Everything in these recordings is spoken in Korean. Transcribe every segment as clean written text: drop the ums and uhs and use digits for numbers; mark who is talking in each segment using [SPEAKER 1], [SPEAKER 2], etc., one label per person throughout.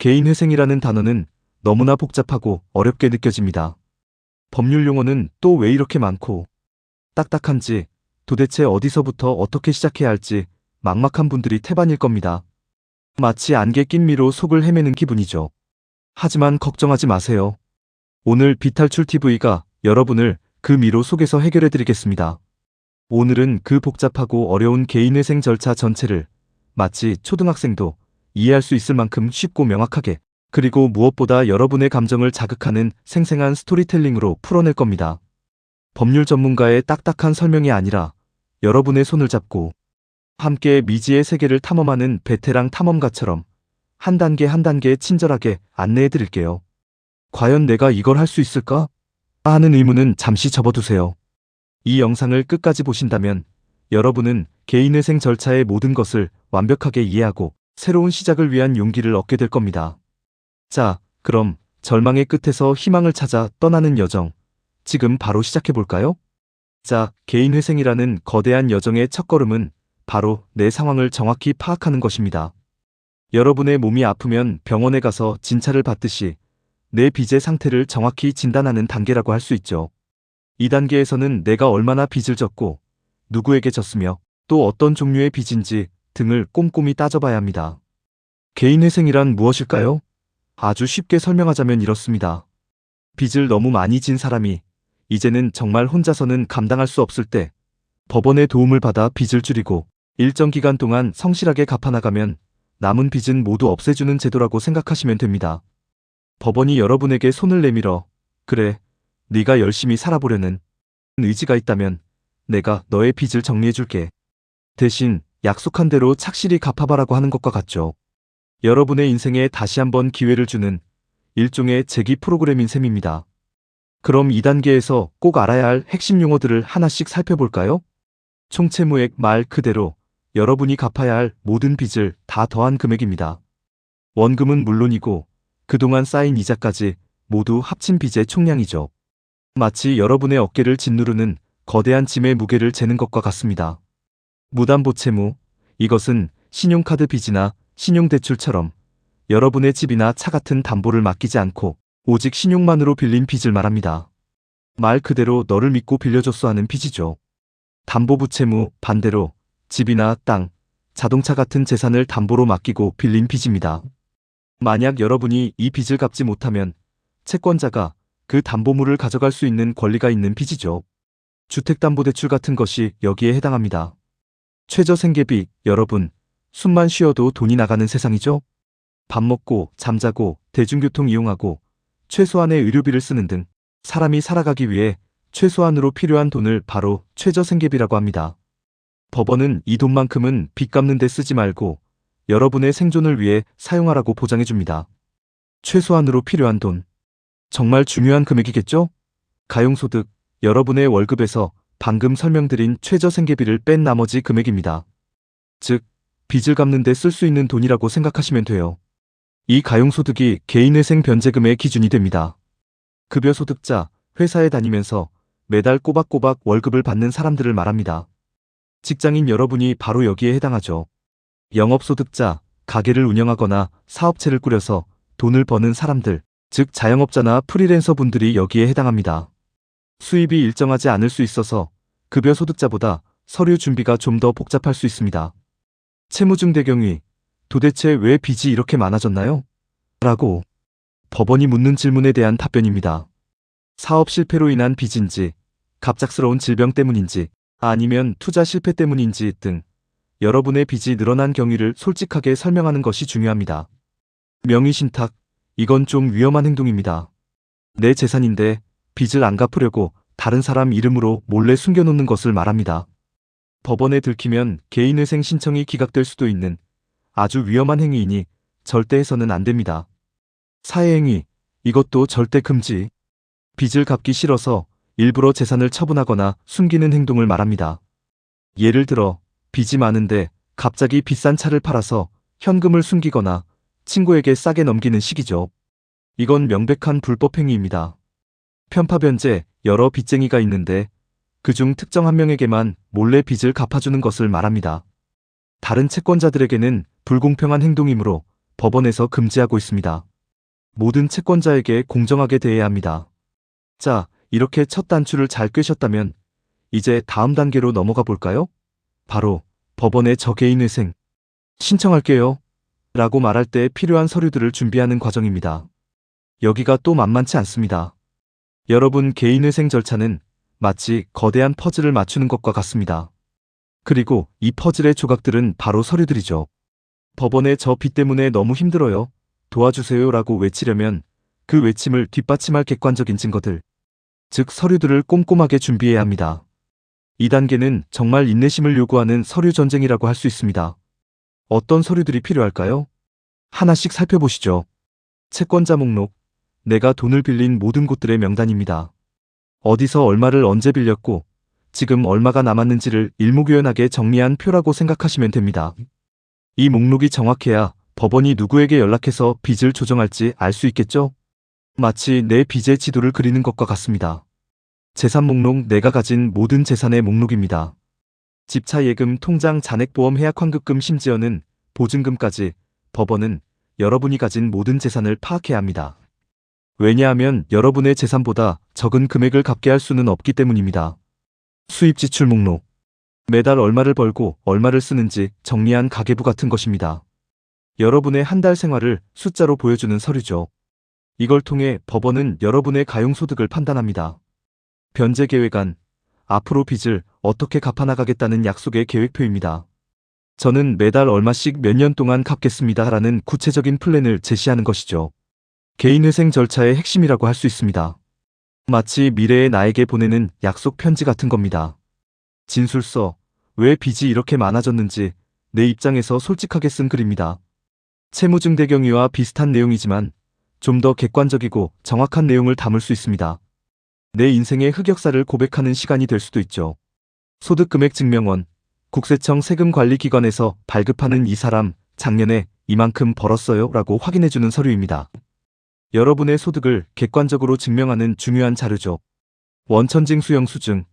[SPEAKER 1] 개인회생이라는 단어는 너무나 복잡하고 어렵게 느껴집니다. 법률 용어는 또 왜 이렇게 많고 딱딱한지, 도대체 어디서부터 어떻게 시작해야 할지 막막한 분들이 태반일 겁니다. 마치 안개 낀 미로 속을 헤매는 기분이죠. 하지만 걱정하지 마세요. 오늘 비탈출TV가 여러분을 그 미로 속에서 해결해 드리겠습니다. 오늘은 그 복잡하고 어려운 개인회생 절차 전체를 마치 초등학생도 이해할 수 있을 만큼 쉽고 명확하게, 그리고 무엇보다 여러분의 감정을 자극하는 생생한 스토리텔링으로 풀어낼 겁니다. 법률 전문가의 딱딱한 설명이 아니라 여러분의 손을 잡고 함께 미지의 세계를 탐험하는 베테랑 탐험가처럼 한 단계 한 단계 친절하게 안내해 드릴게요. 과연 내가 이걸 할 수 있을까? 하는 의문은 잠시 접어두세요. 이 영상을 끝까지 보신다면 여러분은 개인회생 절차의 모든 것을 완벽하게 이해하고 새로운 시작을 위한 용기를 얻게 될 겁니다. 자, 그럼 절망의 끝에서 희망을 찾아 떠나는 여정, 지금 바로 시작해볼까요? 자, 개인회생이라는 거대한 여정의 첫걸음은 바로 내 상황을 정확히 파악하는 것입니다. 여러분의 몸이 아프면 병원에 가서 진찰을 받듯이 내 빚의 상태를 정확히 진단하는 단계라고 할 수 있죠. 이 단계에서는 내가 얼마나 빚을 졌고 누구에게 졌으며 또 어떤 종류의 빚인지 등을 꼼꼼히 따져봐야 합니다. 개인회생이란 무엇일까요? 아주 쉽게 설명하자면 이렇습니다. 빚을 너무 많이 진 사람이 이제는 정말 혼자서는 감당할 수 없을 때 법원의 도움을 받아 빚을 줄이고 일정 기간 동안 성실하게 갚아나가면 남은 빚은 모두 없애주는 제도라고 생각하시면 됩니다. 법원이 여러분에게 손을 내밀어 그래, 네가 열심히 살아보려는 의지가 있다면 내가 너의 빚을 정리해줄게. 대신 약속한 대로 착실히 갚아봐라고 하는 것과 같죠. 여러분의 인생에 다시 한번 기회를 주는 일종의 재기 프로그램인 셈입니다. 그럼 2단계에서 꼭 알아야 할 핵심 용어들을 하나씩 살펴볼까요? 총채무액 말 그대로 여러분이 갚아야 할 모든 빚을 다 더한 금액입니다. 원금은 물론이고 그동안 쌓인 이자까지 모두 합친 빚의 총량이죠. 마치 여러분의 어깨를 짓누르는 거대한 짐의 무게를 재는 것과 같습니다. 무담보채무, 이것은 신용카드 빚이나 신용대출처럼 여러분의 집이나 차 같은 담보를 맡기지 않고 오직 신용만으로 빌린 빚을 말합니다. 말 그대로 너를 믿고 빌려줬어 하는 빚이죠. 담보부채무, 반대로 집이나 땅, 자동차 같은 재산을 담보로 맡기고 빌린 빚입니다. 만약 여러분이 이 빚을 갚지 못하면 채권자가 그 담보물을 가져갈 수 있는 권리가 있는 빚이죠. 주택담보대출 같은 것이 여기에 해당합니다. 최저생계비, 여러분, 숨만 쉬어도 돈이 나가는 세상이죠. 밥 먹고 잠자고 대중교통 이용하고 최소한의 의료비를 쓰는 등 사람이 살아가기 위해 최소한으로 필요한 돈을 바로 최저생계비라고 합니다. 법원은 이 돈만큼은 빚 갚는 데 쓰지 말고 여러분의 생존을 위해 사용하라고 보장해줍니다. 최소한으로 필요한 돈. 정말 중요한 금액이겠죠? 가용소득, 여러분의 월급에서 방금 설명드린 최저생계비를 뺀 나머지 금액입니다. 즉, 빚을 갚는 데 쓸 수 있는 돈이라고 생각하시면 돼요. 이 가용소득이 개인회생 변제금의 기준이 됩니다. 급여소득자, 회사에 다니면서 매달 꼬박꼬박 월급을 받는 사람들을 말합니다. 직장인 여러분이 바로 여기에 해당하죠. 영업소득자, 가게를 운영하거나 사업체를 꾸려서 돈을 버는 사람들, 즉 자영업자나 프리랜서 분들이 여기에 해당합니다. 수입이 일정하지 않을 수 있어서 급여소득자보다 서류 준비가 좀 더 복잡할 수 있습니다. 채무중대경위, 도대체 왜 빚이 이렇게 많아졌나요? 라고 법원이 묻는 질문에 대한 답변입니다. 사업 실패로 인한 빚인지, 갑작스러운 질병 때문인지, 아니면 투자 실패 때문인지 등 여러분의 빚이 늘어난 경위를 솔직하게 설명하는 것이 중요합니다. 명의신탁, 이건 좀 위험한 행동입니다. 내 재산인데 빚을 안 갚으려고 다른 사람 이름으로 몰래 숨겨놓는 것을 말합니다. 법원에 들키면 개인회생 신청이 기각될 수도 있는 아주 위험한 행위이니 절대 해서는 안 됩니다. 사회행위, 이것도 절대 금지. 빚을 갚기 싫어서 일부러 재산을 처분하거나 숨기는 행동을 말합니다. 예를 들어 빚이 많은데 갑자기 비싼 차를 팔아서 현금을 숨기거나 친구에게 싸게 넘기는 식이죠. 이건 명백한 불법 행위입니다. 편파변제, 여러 빚쟁이가 있는데 그중 특정 한 명에게만 몰래 빚을 갚아주는 것을 말합니다. 다른 채권자들에게는 불공평한 행동이므로 법원에서 금지하고 있습니다. 모든 채권자에게 공정하게 대해야 합니다. 자, 이렇게 첫 단추를 잘 꿰셨다면 이제 다음 단계로 넘어가 볼까요? 바로 법원의 저개인회생 신청할게요 라고 말할 때 필요한 서류들을 준비하는 과정입니다. 여기가 또 만만치 않습니다. 여러분, 개인회생 절차는 마치 거대한 퍼즐을 맞추는 것과 같습니다. 그리고 이 퍼즐의 조각들은 바로 서류들이죠. 법원의 저 빚 때문에 너무 힘들어요. 도와주세요 라고 외치려면 그 외침을 뒷받침할 객관적인 증거들, 즉 서류들을 꼼꼼하게 준비해야 합니다. 이 단계는 정말 인내심을 요구하는 서류 전쟁이라고 할 수 있습니다. 어떤 서류들이 필요할까요? 하나씩 살펴보시죠. 채권자 목록, 내가 돈을 빌린 모든 곳들의 명단입니다. 어디서 얼마를 언제 빌렸고 지금 얼마가 남았는지를 일목요연하게 정리한 표라고 생각하시면 됩니다. 이 목록이 정확해야 법원이 누구에게 연락해서 빚을 조정할지 알 수 있겠죠? 마치 내 빚의 지도를 그리는 것과 같습니다. 재산 목록, 내가 가진 모든 재산의 목록입니다. 집차 예금, 통장, 잔액보험, 해약 환급금, 심지어는 보증금까지 법원은 여러분이 가진 모든 재산을 파악해야 합니다. 왜냐하면 여러분의 재산보다 적은 금액을 갚게 할 수는 없기 때문입니다. 수입 지출 목록, 매달 얼마를 벌고 얼마를 쓰는지 정리한 가계부 같은 것입니다. 여러분의 한 달 생활을 숫자로 보여주는 서류죠. 이걸 통해 법원은 여러분의 가용소득을 판단합니다. 변제 계획안, 앞으로 빚을 어떻게 갚아나가겠다는 약속의 계획표입니다. 저는 매달 얼마씩 몇 년 동안 갚겠습니다 라는 구체적인 플랜을 제시하는 것이죠. 개인회생 절차의 핵심이라고 할 수 있습니다. 마치 미래의 나에게 보내는 약속 편지 같은 겁니다. 진술서, 왜 빚이 이렇게 많아졌는지 내 입장에서 솔직하게 쓴 글입니다. 채무증대경위와 비슷한 내용이지만 좀 더 객관적이고 정확한 내용을 담을 수 있습니다. 내 인생의 흑역사를 고백하는 시간이 될 수도 있죠. 소득금액 증명원, 국세청 세금관리기관에서 발급하는 이 사람 작년에 이만큼 벌었어요 라고 확인해주는 서류입니다. 여러분의 소득을 객관적으로 증명하는 중요한 자료죠. 원천징 수영수증,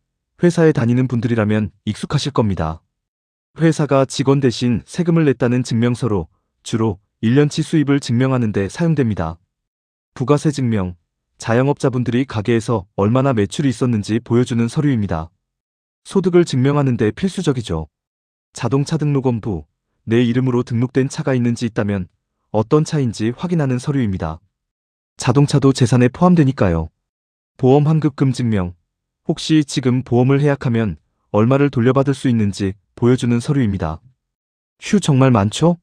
[SPEAKER 1] 회사에 다니는 분들이라면 익숙하실 겁니다. 회사가 직원 대신 세금을 냈다는 증명서로 주로 1년치 수입을 증명하는 데 사용됩니다. 부가세 증명, 자영업자분들이 가게에서 얼마나 매출이 있었는지 보여주는 서류입니다. 소득을 증명하는 데 필수적이죠. 자동차 등록원부, 내 이름으로 등록된 차가 있는지 있다면 어떤 차인지 확인하는 서류입니다. 자동차도 재산에 포함되니까요. 보험 환급금 증명, 혹시 지금 보험을 해약하면 얼마를 돌려받을 수 있는지 보여주는 서류입니다. 휴, 정말 많죠?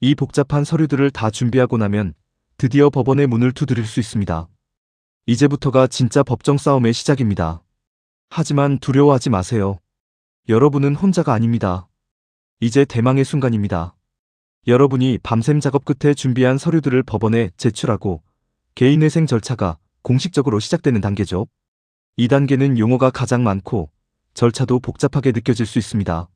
[SPEAKER 1] 이 복잡한 서류들을 다 준비하고 나면 드디어 법원의 문을 두드릴 수 있습니다. 이제부터가 진짜 법정 싸움의 시작입니다. 하지만 두려워하지 마세요. 여러분은 혼자가 아닙니다. 이제 대망의 순간입니다. 여러분이 밤샘 작업 끝에 준비한 서류들을 법원에 제출하고 개인회생 절차가 공식적으로 시작되는 단계죠. 이 단계는 용어가 가장 많고 절차도 복잡하게 느껴질 수 있습니다.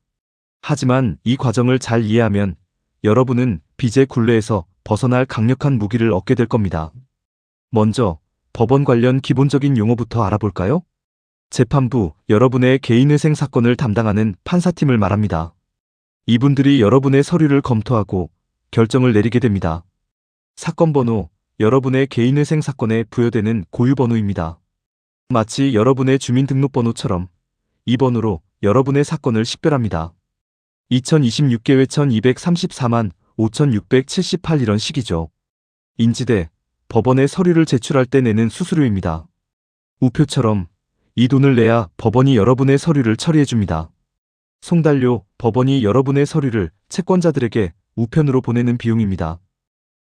[SPEAKER 1] 하지만 이 과정을 잘 이해하면 여러분은 빚의 굴레에서 벗어날 강력한 무기를 얻게 될 겁니다. 먼저 법원 관련 기본적인 용어부터 알아볼까요? 재판부, 여러분의 개인회생 사건을 담당하는 판사팀을 말합니다. 이분들이 여러분의 서류를 검토하고 결정을 내리게 됩니다. 사건 번호, 여러분의 개인회생 사건에 부여되는 고유번호입니다. 마치 여러분의 주민등록번호처럼 이 번호로 여러분의 사건을 식별합니다. 2026개회 1234만 5678 이런 식이죠. 인지대, 법원에 서류를 제출할 때 내는 수수료입니다. 우표처럼 이 돈을 내야 법원이 여러분의 서류를 처리해줍니다. 송달료, 법원이 여러분의 서류를 채권자들에게 우편으로 보내는 비용입니다.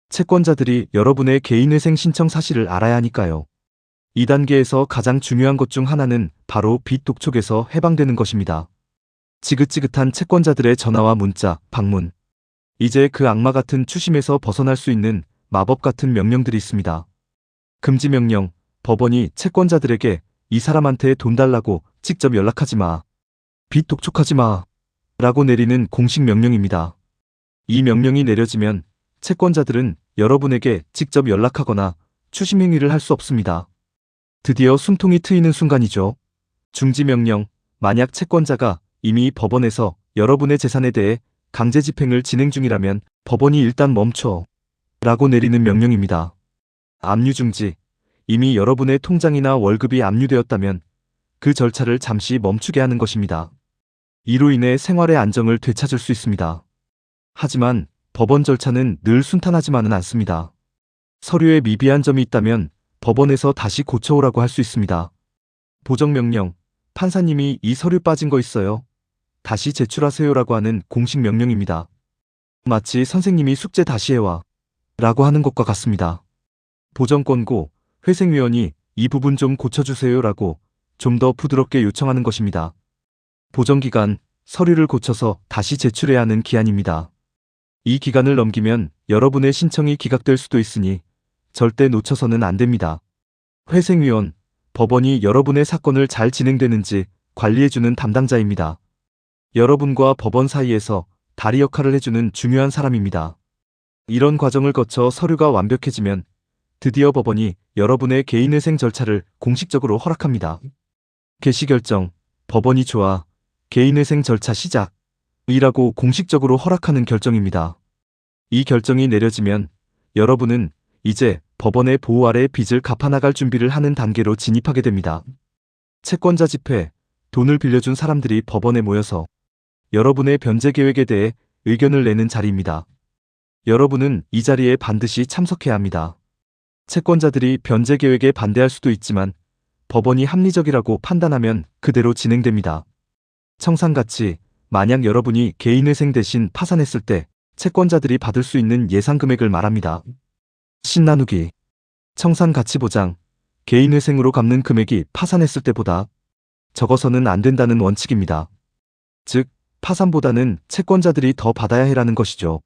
[SPEAKER 1] 채권자들이 여러분의 개인회생 신청 사실을 알아야 하니까요. 이 단계에서 가장 중요한 것 중 하나는 바로 빚 독촉에서 해방되는 것입니다. 지긋지긋한 채권자들의 전화와 문자, 방문. 이제 그 악마 같은 추심에서 벗어날 수 있는 마법 같은 명령들이 있습니다. 금지 명령, 법원이 채권자들에게 이 사람한테 돈 달라고 직접 연락하지 마. 빚 독촉하지 마. 라고 내리는 공식 명령입니다. 이 명령이 내려지면 채권자들은 여러분에게 직접 연락하거나 추심 행위를 할 수 없습니다. 드디어 숨통이 트이는 순간이죠. 중지 명령, 만약 채권자가 이미 법원에서 여러분의 재산에 대해 강제 집행을 진행 중이라면 법원이 일단 멈춰 라고 내리는 명령입니다. 압류 중지. 이미 여러분의 통장이나 월급이 압류되었다면 그 절차를 잠시 멈추게 하는 것입니다. 이로 인해 생활의 안정을 되찾을 수 있습니다. 하지만 법원 절차는 늘 순탄하지만은 않습니다. 서류에 미비한 점이 있다면 법원에서 다시 고쳐오라고 할 수 있습니다. 보정명령. 판사님이 이 서류 빠진 거 있어요. 다시 제출하세요라고 하는 공식 명령입니다. 마치 선생님이 숙제 다시 해와 라고 하는 것과 같습니다. 보정권고. 회생위원이 이 부분 좀 고쳐주세요라고 좀 더 부드럽게 요청하는 것입니다. 보정기간. 서류를 고쳐서 다시 제출해야 하는 기한입니다. 이 기간을 넘기면 여러분의 신청이 기각될 수도 있으니 절대 놓쳐서는 안 됩니다. 회생위원. 법원이 여러분의 사건을 잘 진행되는지 관리해주는 담당자입니다. 여러분과 법원 사이에서 다리 역할을 해주는 중요한 사람입니다. 이런 과정을 거쳐 서류가 완벽해지면 드디어 법원이 여러분의 개인회생 절차를 공식적으로 허락합니다. 개시결정. 법원이 좋아. 개인회생 절차 시작. 이라고 공식적으로 허락하는 결정입니다. 이 결정이 내려지면 여러분은 이제 법원의 보호 아래 빚을 갚아나갈 준비를 하는 단계로 진입하게 됩니다. 채권자 집회. 돈을 빌려준 사람들이 법원에 모여서 여러분의 변제 계획에 대해 의견을 내는 자리입니다. 여러분은 이 자리에 반드시 참석해야 합니다. 채권자들이 변제 계획에 반대할 수도 있지만 법원이 합리적이라고 판단하면 그대로 진행됩니다. 청산가치. 만약 여러분이 개인회생 대신 파산했을 때 채권자들이 받을 수 있는 예상 금액을 말합니다. 신나누기. 청산가치보장. 개인회생으로 갚는 금액이 파산했을 때보다 적어서는 안 된다는 원칙입니다. 즉, 파산보다는 채권자들이 더 받아야 해라는 것이죠.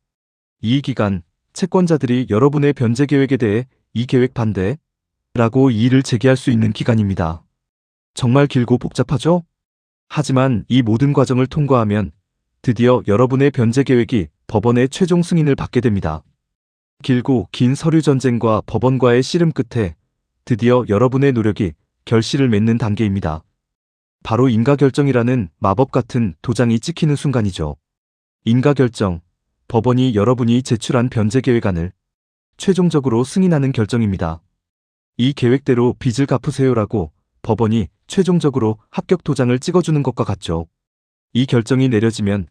[SPEAKER 1] 이 기간, 채권자들이 여러분의 변제 계획에 대해 이 계획 반대? 라고 이의를 제기할 수 있는 기간입니다. 정말 길고 복잡하죠? 하지만 이 모든 과정을 통과하면 드디어 여러분의 변제 계획이 법원의 최종 승인을 받게 됩니다. 길고 긴 서류 전쟁과 법원과의 씨름 끝에 드디어 여러분의 노력이 결실을 맺는 단계입니다. 바로 인가결정이라는 마법 같은 도장이 찍히는 순간이죠. 인가결정. 법원이 여러분이 제출한 변제 계획안을 최종적으로 승인하는 결정입니다. 이 계획대로 빚을 갚으세요라고 법원이 최종적으로 합격 도장을 찍어주는 것과 같죠. 이 결정이 내려지면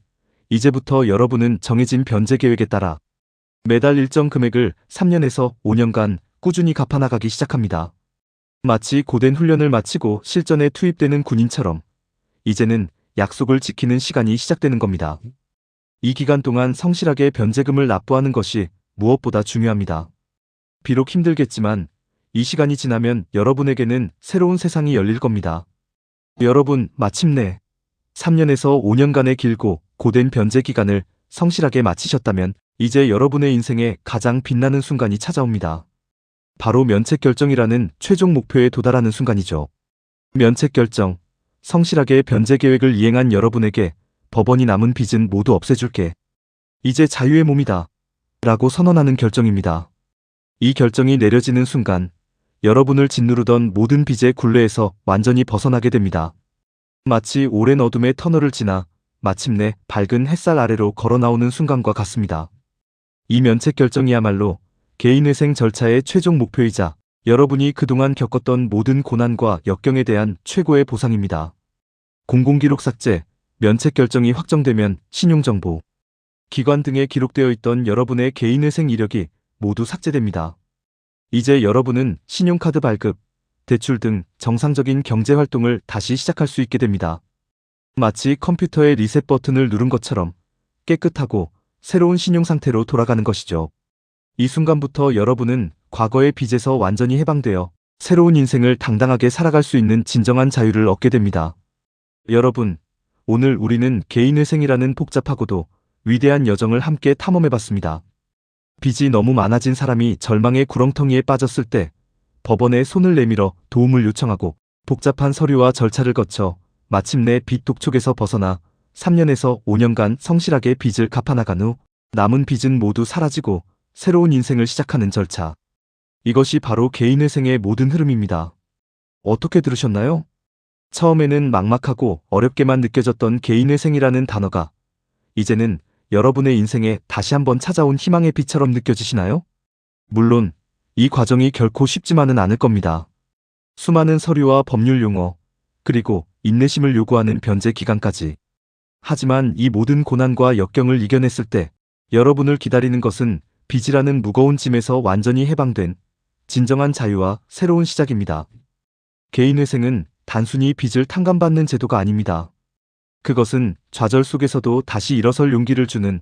[SPEAKER 1] 이제부터 여러분은 정해진 변제 계획에 따라 매달 일정 금액을 3년에서 5년간 꾸준히 갚아나가기 시작합니다. 마치 고된 훈련을 마치고 실전에 투입되는 군인처럼 이제는 약속을 지키는 시간이 시작되는 겁니다. 이 기간 동안 성실하게 변제금을 납부하는 것이 무엇보다 중요합니다. 비록 힘들겠지만 이 시간이 지나면 여러분에게는 새로운 세상이 열릴 겁니다. 여러분, 마침내 3년에서 5년간의 길고 고된 변제 기간을 성실하게 마치셨다면 이제 여러분의 인생에 가장 빛나는 순간이 찾아옵니다. 바로 면책결정이라는 최종 목표에 도달하는 순간이죠. 면책결정. 성실하게 변제 계획을 이행한 여러분에게 법원이 남은 빚은 모두 없애줄게. 이제 자유의 몸이다. 라고 선언하는 결정입니다. 이 결정이 내려지는 순간 여러분을 짓누르던 모든 빚의 굴레에서 완전히 벗어나게 됩니다. 마치 오랜 어둠의 터널을 지나 마침내 밝은 햇살 아래로 걸어 나오는 순간과 같습니다. 이 면책 결정이야말로 개인회생 절차의 최종 목표이자 여러분이 그동안 겪었던 모든 고난과 역경에 대한 최고의 보상입니다. 공공기록 삭제. 면책 결정이 확정되면 신용정보, 기관 등에 기록되어 있던 여러분의 개인회생 이력이 모두 삭제됩니다. 이제 여러분은 신용카드 발급, 대출 등 정상적인 경제활동을 다시 시작할 수 있게 됩니다. 마치 컴퓨터의 리셋 버튼을 누른 것처럼 깨끗하고 새로운 신용 상태로 돌아가는 것이죠. 이 순간부터 여러분은 과거의 빚에서 완전히 해방되어 새로운 인생을 당당하게 살아갈 수 있는 진정한 자유를 얻게 됩니다. 여러분, 오늘 우리는 개인회생이라는 복잡하고도 위대한 여정을 함께 탐험해봤습니다. 빚이 너무 많아진 사람이 절망의 구렁텅이에 빠졌을 때 법원에 손을 내밀어 도움을 요청하고 복잡한 서류와 절차를 거쳐 마침내 빚 독촉에서 벗어나 3년에서 5년간 성실하게 빚을 갚아나간 후 남은 빚은 모두 사라지고 새로운 인생을 시작하는 절차. 이것이 바로 개인회생의 모든 흐름입니다. 어떻게 들으셨나요? 처음에는 막막하고 어렵게만 느껴졌던 개인회생이라는 단어가 이제는 여러분의 인생에 다시 한번 찾아온 희망의 빛처럼 느껴지시나요? 물론 이 과정이 결코 쉽지만은 않을 겁니다. 수많은 서류와 법률 용어, 그리고 인내심을 요구하는 변제 기간까지. 하지만 이 모든 고난과 역경을 이겨냈을 때 여러분을 기다리는 것은 빚이라는 무거운 짐에서 완전히 해방된 진정한 자유와 새로운 시작입니다. 개인회생은 단순히 빚을 탕감받는 제도가 아닙니다. 그것은 좌절 속에서도 다시 일어설 용기를 주는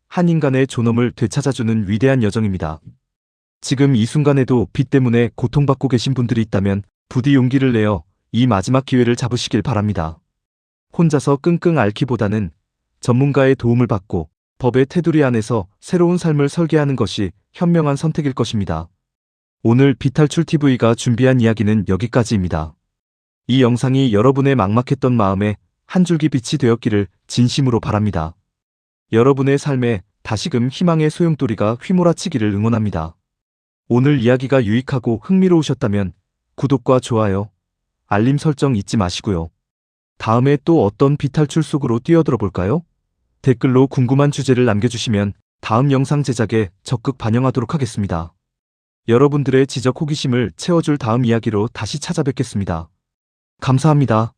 [SPEAKER 1] 한 인간의 존엄을 되찾아주는 위대한 여정입니다. 지금 이 순간에도 빚 때문에 고통받고 계신 분들이 있다면 부디 용기를 내어 이 마지막 기회를 잡으시길 바랍니다. 혼자서 끙끙 앓기보다는 전문가의 도움을 받고 법의 테두리 안에서 새로운 삶을 설계하는 것이 현명한 선택일 것입니다. 오늘 비탈출TV가 준비한 이야기는 여기까지입니다. 이 영상이 여러분의 막막했던 마음에 한 줄기 빛이 되었기를 진심으로 바랍니다. 여러분의 삶에 다시금 희망의 소용돌이가 휘몰아치기를 응원합니다. 오늘 이야기가 유익하고 흥미로우셨다면 구독과 좋아요, 알림 설정 잊지 마시고요. 다음에 또 어떤 비탈출 속으로 뛰어들어 볼까요? 댓글로 궁금한 주제를 남겨주시면 다음 영상 제작에 적극 반영하도록 하겠습니다. 여러분들의 지적 호기심을 채워줄 다음 이야기로 다시 찾아뵙겠습니다. 감사합니다.